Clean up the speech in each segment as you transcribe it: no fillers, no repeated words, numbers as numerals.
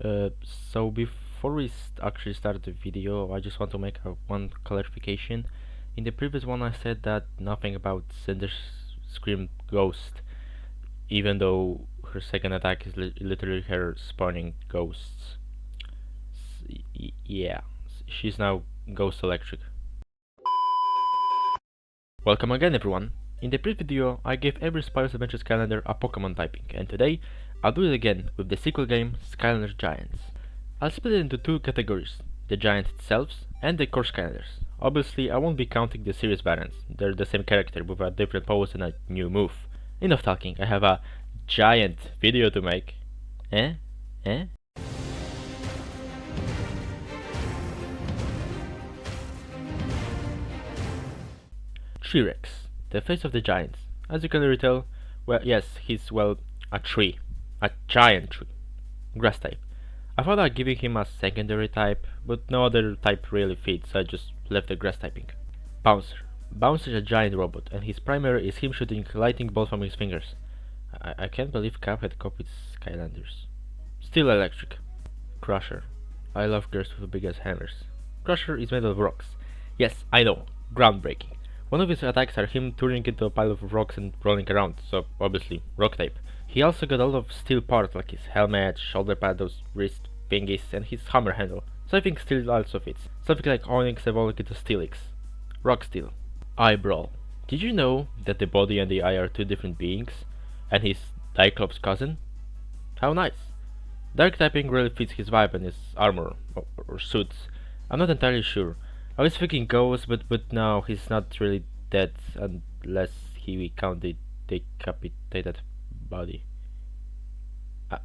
So before we actually start the video, I just want to make one clarification. In the previous one I said that nothing about Cinder's Scream Ghost, even though her second attack is literally her spawning ghosts. Yeah, she's now Ghost Electric. Welcome again everyone. In the previous video I gave every Spyro's Adventure Skylander a Pokemon typing, and today I'll do it again with the sequel game Skylanders Giants. I'll split it into two categories, the Giant itself and the core Skylanders. Obviously I won't be counting the series variants, they're the same character with a different pose and a new move. Enough talking, I have a giant video to make. Eh? T-Rex, the face of the Giants. As you can already tell, well, yes, he's, a tree. A giant tree. Grass type. I thought of giving him a secondary type, but no other type really fits, so I just left the grass typing. Bouncer. Bouncer is a giant robot, and his primary is him shooting lightning bolts from his fingers. I can't believe Cuphead copied Skylanders. Steel Electric. Crusher. I love girls with big ass hammers. Crusher is made of rocks. Yes, I know. Groundbreaking. One of his attacks are him turning into a pile of rocks and rolling around, so obviously rock type. He also got a lot of steel parts like his helmet, shoulder pad, those wrist thingies, and his hammer handle, so I think steel also fits. Something like Onyx evolving into Steelix. Rock Steel. Eyebrow. Did you know that the body and the eye are two different beings? And he's Cyclops' cousin? How nice. Dark typing really fits his vibe and his armor, or suits. I'm not entirely sure. I was thinking Ghost, but no, he's not really dead unless we count the decapitated body.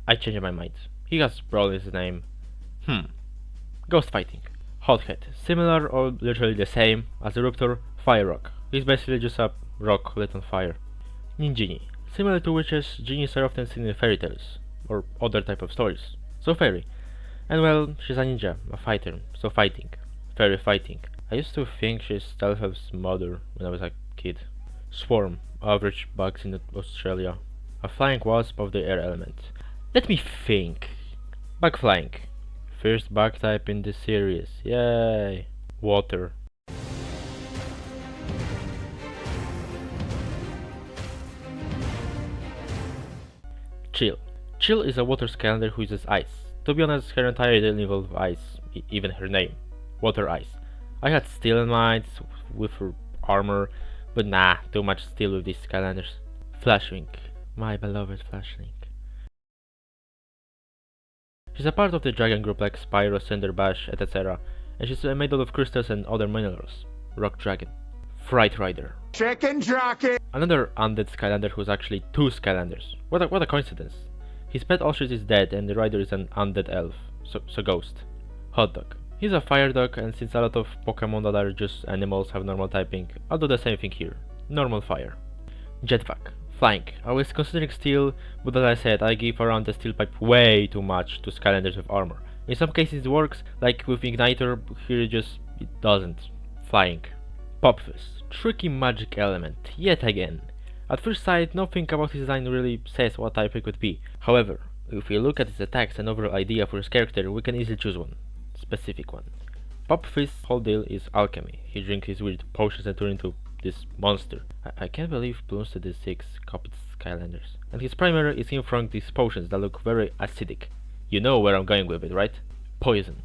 I changed my mind. He has Brawl in his name. Ghost fighting. Hothead. Similar or literally the same as Eruptor, Fire Rock. He's basically just a rock lit on fire. Ninjini. Similar to witches, genies are often seen in fairy tales, or other type of stories. So fairy. And well, she's a ninja, a fighter, so fighting. Fairy fighting. I used to think she's Stealth's mother when I was a kid. Swarm. Average bugs in Australia. A flying wasp of the air element. Let me think. Bug flying. First bug type in the series. Yay. Water. Chill. Chill is a water Skylander who uses ice. To be honest, her entire idea involves ice, even her name. Water Ice. I had steel in mind with her armor, but nah, too much steel with these Skylanders. Flashwing. My beloved Flashwing. She's a part of the dragon group like Spyro, Cinder, Bash, etc. And she's made out of crystals and other minerals. Rock Dragon. Fright Rider. Chicken jockey! Another undead Skylander who's actually two Skylanders. What a coincidence. His pet Ostrich is dead and the rider is an undead elf, so ghost. Hot Dog. He's a fire dog, and since a lot of Pokemon that are just animals have normal typing, I'll do the same thing here. Normal fire. Jetpack. Flying. I was considering steel, but as I said, I give around the steel pipe way too much to Skylanders with armor. In some cases it works, like with Igniter, here it doesn't. Flying. Popfizz. Tricky magic element, yet again. At first sight, nothing about his design really says what type it could be. However, if we look at his attacks and overall idea for his character, we can easily choose one. Specific one. Popfizz's whole deal is alchemy. He drinks his weird potions and turns into this monster. I can't believe Bloons the 6 copied Skylanders. And his primary is him throwing these potions that look very acidic. You know where I'm going with it, right? Poison.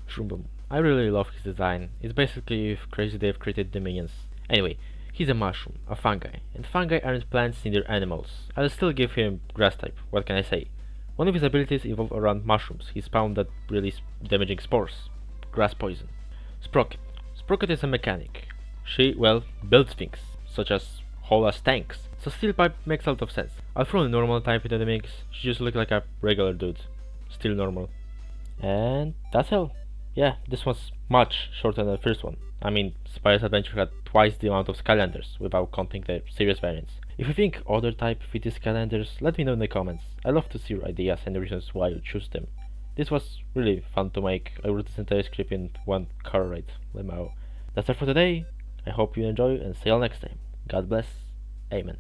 Shroom. I really love his design. It's basically if Crazy Dave created the minions. Anyway, he's a mushroom, a fungi, and fungi aren't plants, neither animals. I'll still give him grass type, what can I say? One of his abilities involve around mushrooms. He spawned that release damaging spores. Grass poison. Sprocket. Sprocket is a mechanic. She, builds things, such as whole ass tanks. So steel pipe makes a lot of sense. I'll throw a normal type into the mix. She just looks like a regular dude. Still normal. And that's all. Yeah, this was much shorter than the first one. I mean, Spyro's Adventure had twice the amount of Skylanders, without counting the series variants. If you think other type fit these Skylanders, let me know in the comments. I love to see your ideas and the reasons why you choose them. This was really fun to make. I wrote this entire script in one car ride. Lemao. That's all for today. I hope you enjoy and see you all next time. God bless. Amen.